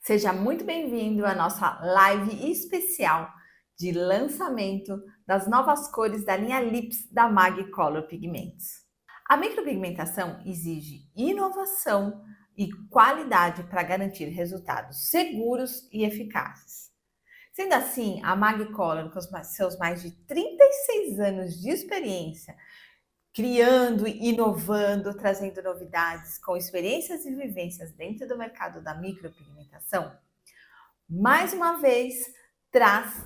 Seja muito bem-vindo à nossa live especial de lançamento das novas cores da linha Lips da Mag Color Pigmentos. A micropigmentação exige inovação e qualidade para garantir resultados seguros e eficazes. Sendo assim, a Mag Color, com os seus mais de 36 anos de experiência, criando, inovando, trazendo novidades com experiências e vivências dentro do mercado da micropigmentação, mais uma vez traz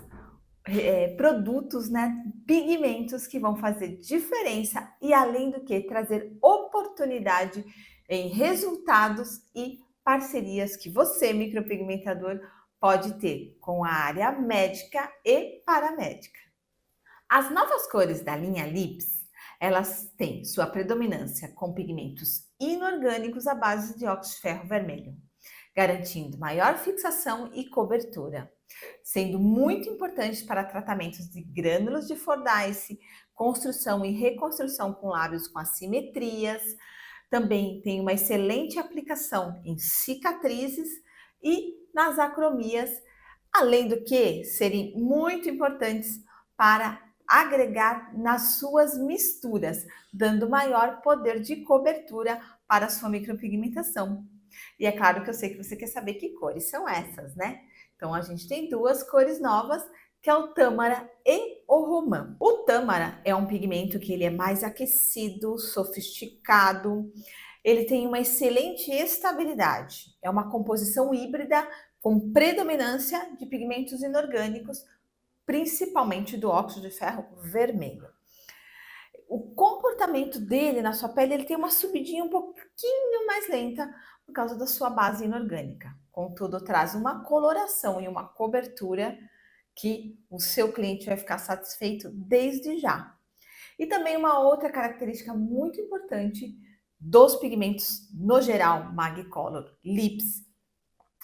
produtos, né, pigmentos que vão fazer diferença e, além do que, trazer oportunidade em resultados e parcerias que você, micropigmentador, pode ter com a área médica e paramédica. As novas cores da linha Lips, elas têm sua predominância com pigmentos inorgânicos à base de óxido de ferro vermelho, garantindo maior fixação e cobertura, sendo muito importante para tratamentos de grânulos de Fordyce, construção e reconstrução com lábios com assimetrias. Também tem uma excelente aplicação em cicatrizes e nas acromias, além do que serem muito importantes para agregar nas suas misturas, dando maior poder de cobertura para a sua micropigmentação. E é claro que eu sei que você quer saber que cores são essas, né? Então a gente tem duas cores novas, que é o tâmara e o romã. O tâmara é um pigmento que ele é mais aquecido, sofisticado, ele tem uma excelente estabilidade, é uma composição híbrida com predominância de pigmentos inorgânicos, principalmente do óxido de ferro vermelho. O comportamento dele na sua pele, ele tem uma subidinha um pouquinho mais lenta por causa da sua base inorgânica. Contudo, traz uma coloração e uma cobertura que o seu cliente vai ficar satisfeito desde já. E também uma outra característica muito importante dos pigmentos no geral Mag Color Lips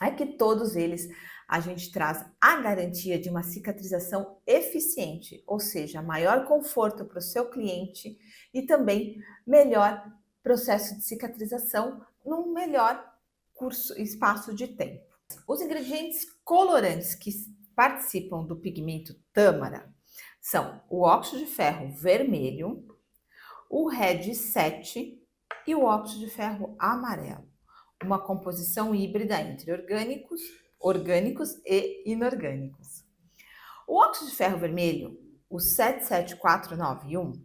é que todos eles a gente traz a garantia de uma cicatrização eficiente, ou seja, maior conforto para o seu cliente e também melhor processo de cicatrização num melhor espaço de tempo. Os ingredientes colorantes que participam do pigmento tâmara são o óxido de ferro vermelho, o Red 7 e o óxido de ferro amarelo, uma composição híbrida entre orgânicos e inorgânicos. O óxido de ferro vermelho, o 77491,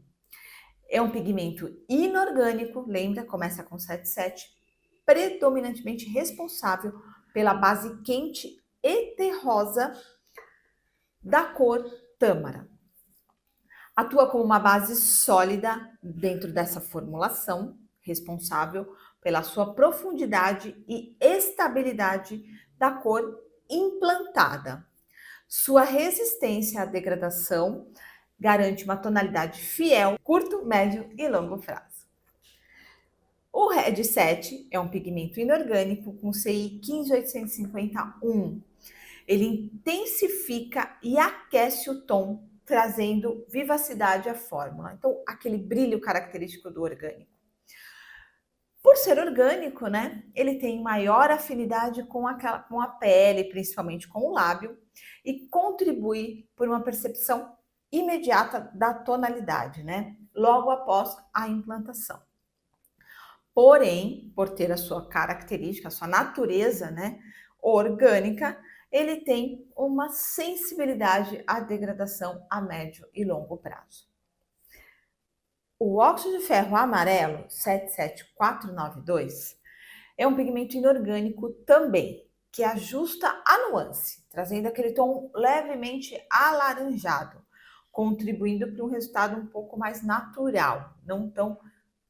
é um pigmento inorgânico, lembra, começa com 77, predominantemente responsável pela base quente e terrosa da cor tâmara. Atua como uma base sólida dentro dessa formulação, responsável pela sua profundidade e estabilidade da cor implantada. Sua resistência à degradação garante uma tonalidade fiel, curto, médio e longo prazo. O Red 7 é um pigmento inorgânico com CI 15851. Ele intensifica e aquece o tom, trazendo vivacidade à fórmula. Então, aquele brilho característico do orgânico. Por ser orgânico, né, ele tem maior afinidade com a pele, principalmente com o lábio, e contribui por uma percepção imediata da tonalidade, né, logo após a implantação. Porém, por ter a sua característica, a sua natureza, né, orgânica, ele tem uma sensibilidade à degradação a médio e longo prazo. O óxido de ferro amarelo, 77492, é um pigmento inorgânico também, que ajusta a nuance, trazendo aquele tom levemente alaranjado, contribuindo para um resultado um pouco mais natural, não tão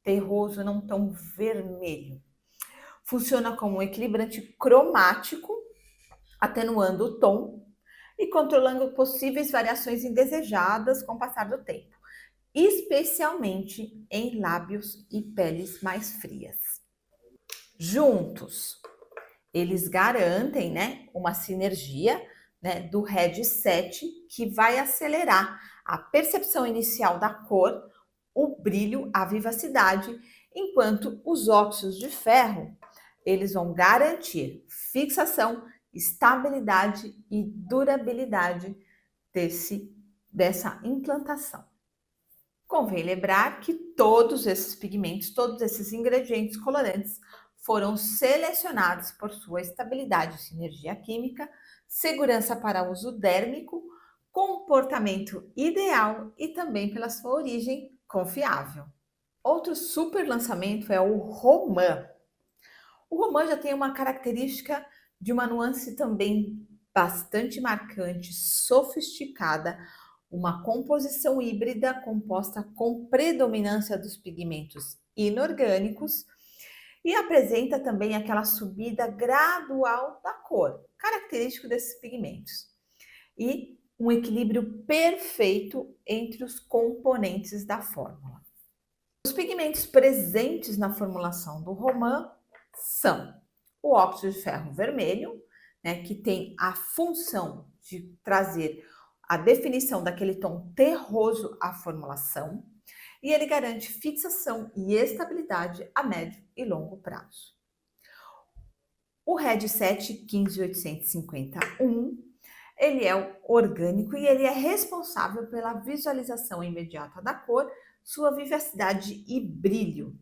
terroso, não tão vermelho. Funciona como um equilibrante cromático, atenuando o tom e controlando possíveis variações indesejadas com o passar do tempo, especialmente em lábios e peles mais frias. Juntos, eles garantem, né, uma sinergia, né, do Red 7, que vai acelerar a percepção inicial da cor, o brilho, a vivacidade, enquanto os óxidos de ferro, eles vão garantir fixação estabilidade e durabilidade dessa implantação. Convém lembrar que todos esses pigmentos, todos esses ingredientes colorantes foram selecionados por sua estabilidade e sinergia química, segurança para uso dérmico, comportamento ideal e também pela sua origem confiável. Outro super lançamento é o Romã. O Romã já tem uma característica de uma nuance também bastante marcante, sofisticada, uma composição híbrida composta com predominância dos pigmentos inorgânicos e apresenta também aquela subida gradual da cor, característico desses pigmentos, e um equilíbrio perfeito entre os componentes da fórmula. Os pigmentos presentes na formulação do Romã são o óxido de ferro vermelho, né, que tem a função de trazer a definição daquele tom terroso à formulação, e ele garante fixação e estabilidade a médio e longo prazo. O Red 7 15851, ele é orgânico e ele é responsável pela visualização imediata da cor, sua vivacidade e brilho.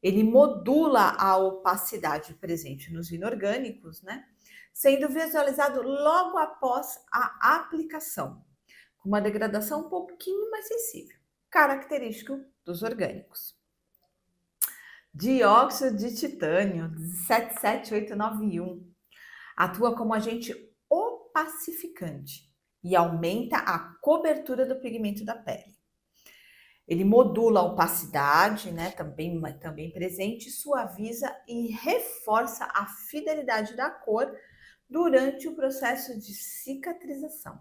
Ele modula a opacidade presente nos inorgânicos, né? Sendo visualizado logo após a aplicação, com uma degradação um pouquinho mais sensível, característico dos orgânicos. Dióxido de titânio 77891 atua como agente opacificante e aumenta a cobertura do pigmento da pele. Ele modula a opacidade, né, também presente, suaviza e reforça a fidelidade da cor durante o processo de cicatrização.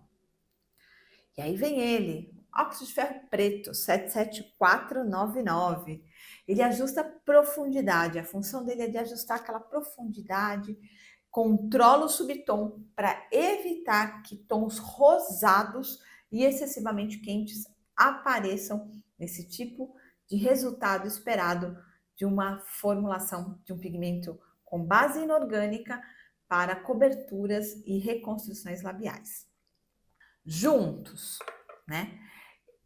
E aí vem ele, óxido de ferro preto 77499. Ele ajusta a profundidade, a função dele é de ajustar aquela profundidade, controla o subtom para evitar que tons rosados e excessivamente quentes apareçam nesse tipo de resultado esperado de uma formulação de um pigmento com base inorgânica para coberturas e reconstruções labiais. Juntos, né?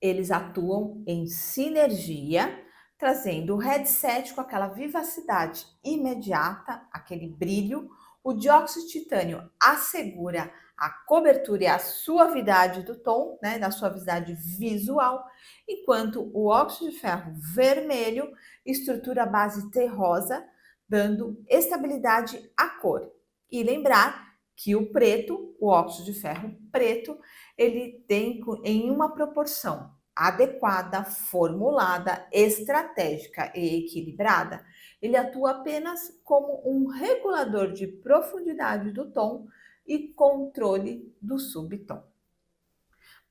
Eles atuam em sinergia, trazendo o Red 7 com aquela vivacidade imediata, aquele brilho. O dióxido de titânio assegura a cobertura e a suavidade do tom, né, da suavidade visual, enquanto o óxido de ferro vermelho estrutura a base terrosa, dando estabilidade à cor. E lembrar que o preto, o óxido de ferro preto, ele tem em uma proporção adequada, formulada, estratégica e equilibrada, ele atua apenas como um regulador de profundidade do tom e controle do subtom.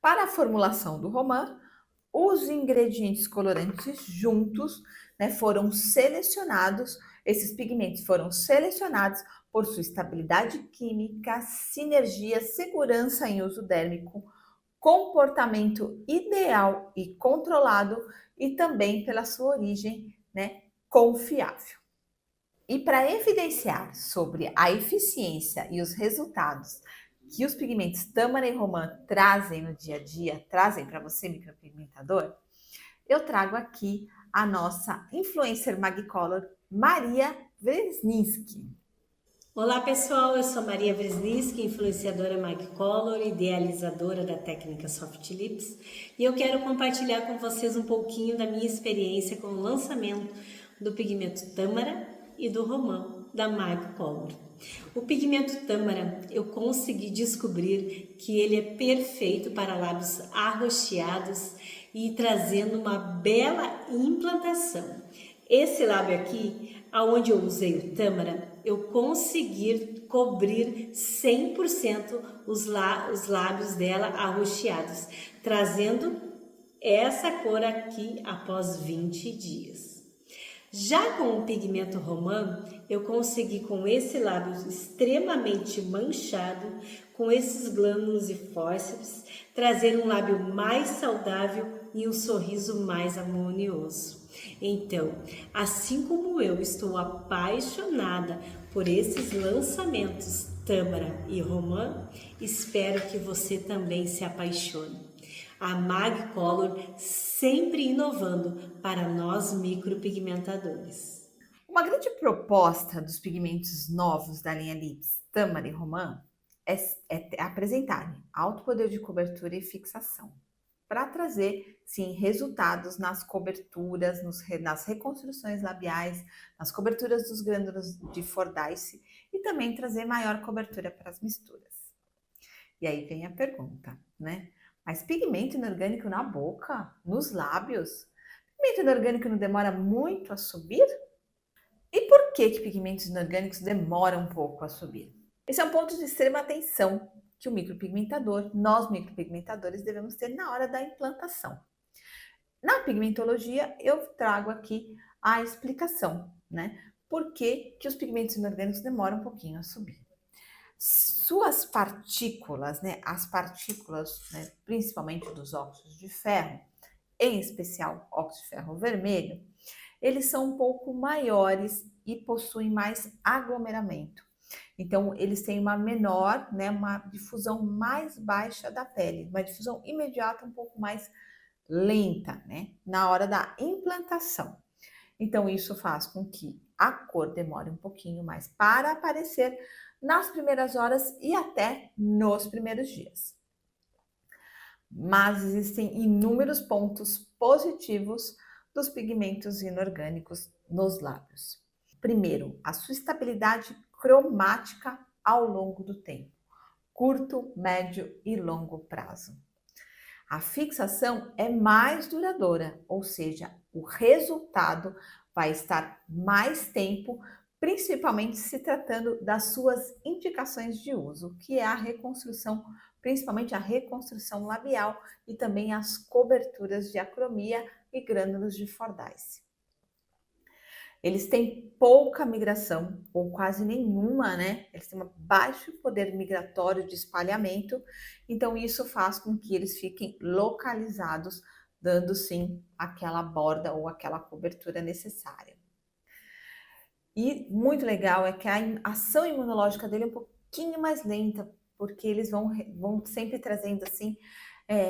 Para a formulação do Romã, os ingredientes colorantes juntos, né, foram selecionados, esses pigmentos foram selecionados por sua estabilidade química, sinergia, segurança em uso dérmico, comportamento ideal e controlado e também pela sua origem, né, confiável. E para evidenciar sobre a eficiência e os resultados que os pigmentos Tâmara e Romã trazem no dia a dia, trazem para você, micropigmentador, eu trago aqui a nossa influencer Magicolor, Maria Wrzesniewski. Olá pessoal, eu sou Maria Wrzesniewski, influenciadora Magicolor, idealizadora da técnica Soft Lips, e eu quero compartilhar com vocês um pouquinho da minha experiência com o lançamento do pigmento Tâmara e do Romã da Magicolor. O pigmento Tâmara, eu consegui descobrir que ele é perfeito para lábios arroxeados e trazendo uma bela implantação. Esse lábio aqui, aonde eu usei o Tâmara, eu consegui cobrir 100% os lábios dela arroxeados, trazendo essa cor aqui após 20 dias. Já com o pigmento Romã, eu consegui com esse lábio extremamente manchado, com esses glânulos e fórceps, trazer um lábio mais saudável e um sorriso mais harmonioso. Então, assim como eu estou apaixonada por esses lançamentos Tâmara e Romã, espero que você também se apaixone. A Mag Color sempre inovando para nós micropigmentadores. Uma grande proposta dos pigmentos novos da linha Lips, Tâmara e Romã é apresentarem alto poder de cobertura e fixação, para trazer, sim, resultados nas coberturas, nas reconstruções labiais, nas coberturas dos grânulos de Fordyce e também trazer maior cobertura para as misturas. E aí vem a pergunta, né? Mas pigmento inorgânico na boca, nos lábios? Pigmento inorgânico não demora muito a subir? E por que pigmentos inorgânicos demoram um pouco a subir? Esse é um ponto de extrema atenção que o micropigmentador, nós micropigmentadores, devemos ter na hora da implantação. Na pigmentologia, eu trago aqui a explicação, né? Por que os pigmentos inorgânicos demoram um pouquinho a subir. Suas partículas, né? As partículas, né, principalmente dos óxidos de ferro, em especial óxido de ferro vermelho, eles são um pouco maiores e possuem mais aglomeramento. Então, eles têm uma menor, né, uma difusão mais baixa da pele, uma difusão imediata um pouco mais lenta, né, na hora da implantação. Então, isso faz com que a cor demore um pouquinho mais para aparecer nas primeiras horas e até nos primeiros dias. Mas existem inúmeros pontos positivos dos pigmentos inorgânicos nos lábios. Primeiro, a sua estabilidade cromática ao longo do tempo, curto, médio e longo prazo. A fixação é mais duradoura, ou seja, o resultado vai estar mais tempo, principalmente se tratando das suas indicações de uso, que é a reconstrução, principalmente a reconstrução labial e também as coberturas de acromia e grânulos de Fordyce. Eles têm pouca migração, ou quase nenhuma, né? Eles têm um baixo poder migratório de espalhamento, então isso faz com que eles fiquem localizados, dando sim aquela borda ou aquela cobertura necessária. E muito legal é que a ação imunológica dele é um pouquinho mais lenta, porque eles vão sempre trazendo assim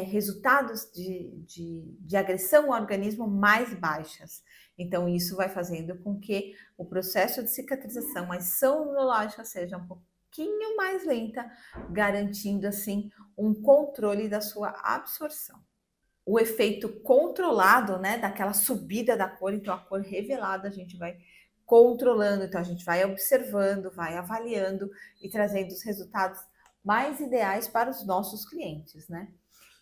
resultados de agressão ao organismo mais baixas. Então, isso vai fazendo com que o processo de cicatrização, a ação imunológica seja um pouquinho mais lenta, garantindo assim um controle da sua absorção. O efeito controlado, né, daquela subida da cor, então a cor revelada a gente vai controlando, então a gente vai observando, vai avaliando e trazendo os resultados mais ideais para os nossos clientes, né?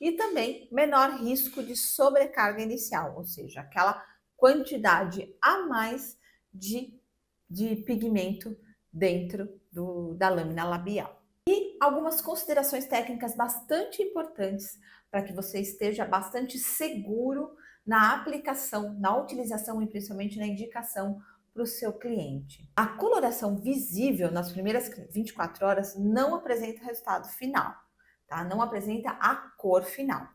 E também menor risco de sobrecarga inicial, ou seja, aquela quantidade a mais de pigmento dentro da lâmina labial. E algumas considerações técnicas bastante importantes para que você esteja bastante seguro na aplicação, na utilização e principalmente na indicação para o seu cliente. A coloração visível nas primeiras 24 horas não apresenta resultado final, tá? Não apresenta a cor final.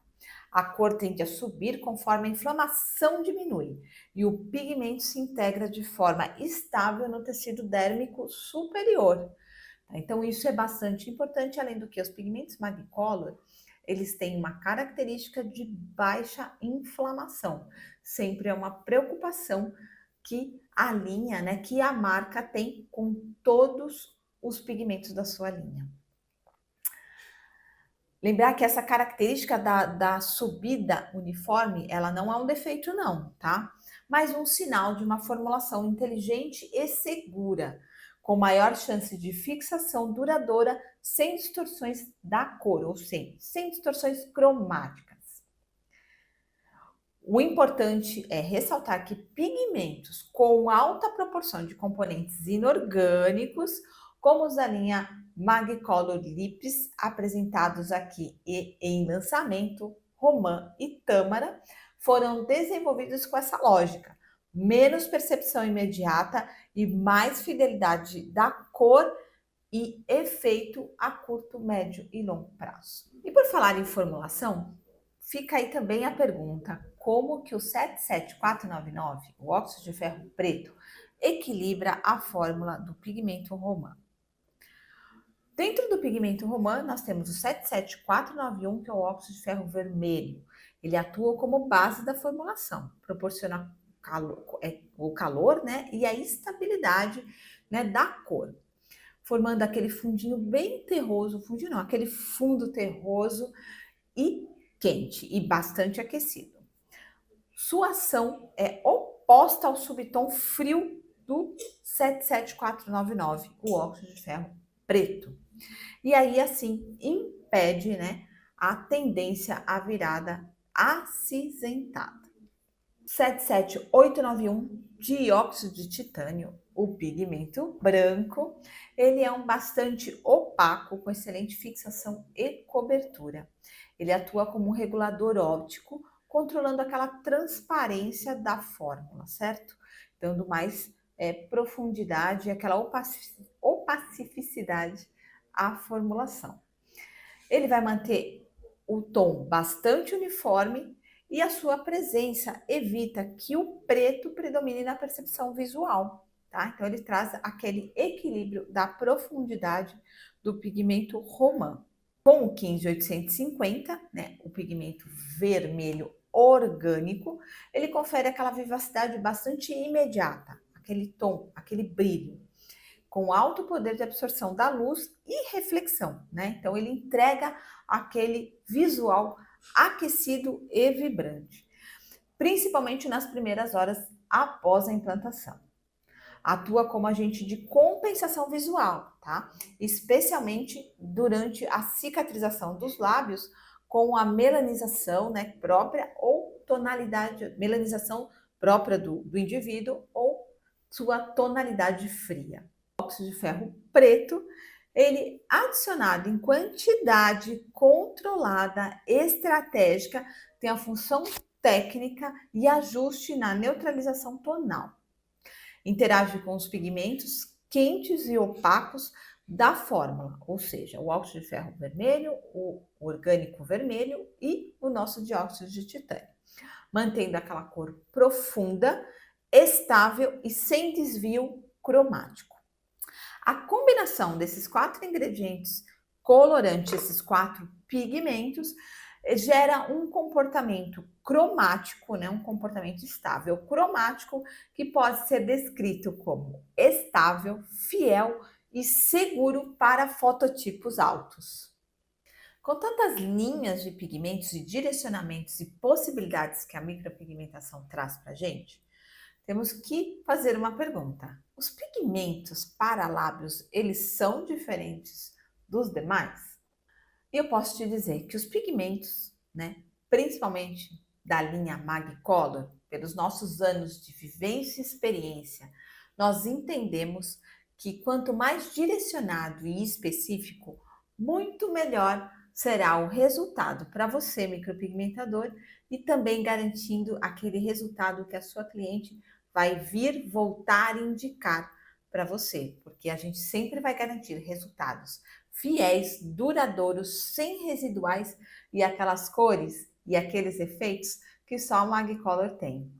A cor tende a subir conforme a inflamação diminui e o pigmento se integra de forma estável no tecido dérmico superior. Então, isso é bastante importante, além do que os pigmentos Magicolor, eles têm uma característica de baixa inflamação. Sempre é uma preocupação que a linha, né, que a marca tem com todos os pigmentos da sua linha. Lembrar que essa característica da subida uniforme, ela não é um defeito não, tá? Mas um sinal de uma formulação inteligente e segura, com maior chance de fixação duradoura, sem distorções da cor, ou sem distorções cromáticas. O importante é ressaltar que pigmentos com alta proporção de componentes inorgânicos, como os da linha Magicolor Lips, apresentados aqui e em lançamento, Romã e Tâmara, foram desenvolvidos com essa lógica. Menos percepção imediata e mais fidelidade da cor e efeito a curto, médio e longo prazo. E por falar em formulação, fica aí também a pergunta: como que o 77499, o óxido de ferro preto, equilibra a fórmula do pigmento Romã? Dentro do pigmento Romã, nós temos o 77491, que é o óxido de ferro vermelho. Ele atua como base da formulação, proporciona o calor, né, e a estabilidade, né, da cor, formando aquele fundinho bem terroso, fundinho não, aquele fundo terroso e quente e bastante aquecido. Sua ação é oposta ao subtom frio do 77499, o óxido de ferro preto. E aí, assim, impede, né, a tendência à virada acinzentada. 77891, dióxido de titânio, o pigmento branco, ele é um bastante opaco, com excelente fixação e cobertura. Ele atua como um regulador óptico, controlando aquela transparência da fórmula, certo? Dando mais profundidade e aquela opacificidade à formulação. Ele vai manter o tom bastante uniforme e a sua presença evita que o preto predomine na percepção visual, tá? Então ele traz aquele equilíbrio da profundidade do pigmento Romã. Com o 15850, né, o pigmento vermelho orgânico, ele confere aquela vivacidade bastante imediata, aquele tom, aquele brilho, com alto poder de absorção da luz e reflexão, né? Então ele entrega aquele visual aquecido e vibrante, principalmente nas primeiras horas após a implantação. Atua como agente de compensação visual, tá? Especialmente durante a cicatrização dos lábios com a melanização, né, própria ou tonalidade, melanização própria do indivíduo ou sua tonalidade fria. O óxido de ferro preto, ele adicionado em quantidade controlada, estratégica, tem a função técnica e ajuste na neutralização tonal. Interage com os pigmentos quentes e opacos da fórmula, ou seja, o óxido de ferro vermelho, o orgânico vermelho e o nosso dióxido de titânio, mantendo aquela cor profunda, estável e sem desvio cromático. A combinação desses 4 ingredientes colorantes, esses 4 pigmentos, gera um comportamento cromático, né? Um comportamento estável cromático que pode ser descrito como estável, fiel e seguro para fototipos altos. Com tantas linhas de pigmentos e direcionamentos e possibilidades que a micropigmentação traz para a gente, temos que fazer uma pergunta. Os pigmentos para lábios, eles são diferentes dos demais? E eu posso te dizer que os pigmentos, né, principalmente da linha Magcolor, pelos nossos anos de vivência e experiência, nós entendemos que quanto mais direcionado e específico, muito melhor será o resultado para você, micropigmentador, e também garantindo aquele resultado que a sua cliente vai vir voltar e indicar para você, porque a gente sempre vai garantir resultados fiéis, duradouros, sem residuais e aquelas cores e aqueles efeitos que só a Magcolor tem.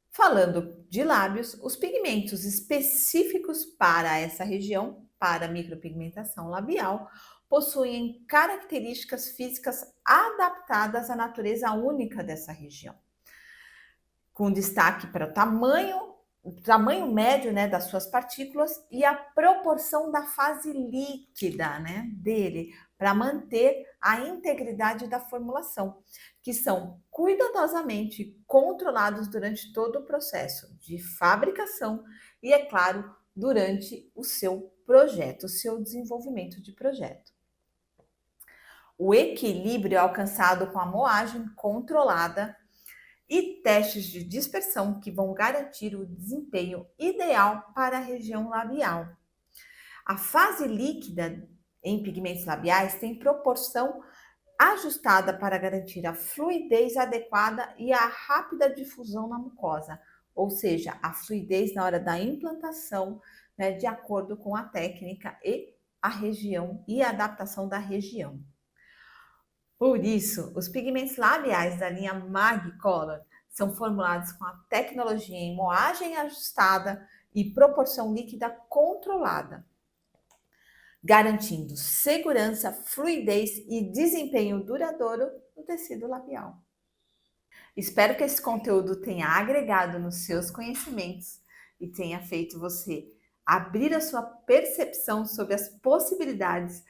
Falando de lábios, os pigmentos específicos para essa região, para micropigmentação labial, possuem características físicas adaptadas à natureza única dessa região, com destaque para o tamanho médio, né, das suas partículas e a proporção da fase líquida, né, dele, para manter a integridade da formulação, que são cuidadosamente controlados durante todo o processo de fabricação e, é claro, durante o seu projeto, o seu desenvolvimento de projeto. O equilíbrio é alcançado com a moagem controlada e testes de dispersão que vão garantir o desempenho ideal para a região labial. A fase líquida em pigmentos labiais tem proporção ajustada para garantir a fluidez adequada e a rápida difusão na mucosa, ou seja, a fluidez na hora da implantação, né, de acordo com a técnica e a região e a adaptação da região. Por isso, os pigmentos labiais da linha Magcolor são formulados com a tecnologia em moagem ajustada e proporção líquida controlada, garantindo segurança, fluidez e desempenho duradouro no tecido labial. Espero que esse conteúdo tenha agregado nos seus conhecimentos e tenha feito você abrir a sua percepção sobre as possibilidades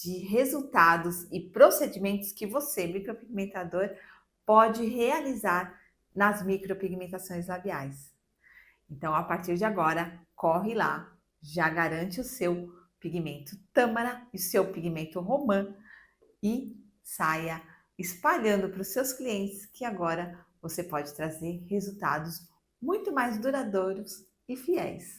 de resultados e procedimentos que você, micropigmentador, pode realizar nas micropigmentações labiais. Então, a partir de agora, corre lá, já garante o seu pigmento tâmara e o seu pigmento romã e saia espalhando para os seus clientes que agora você pode trazer resultados muito mais duradouros e fiéis.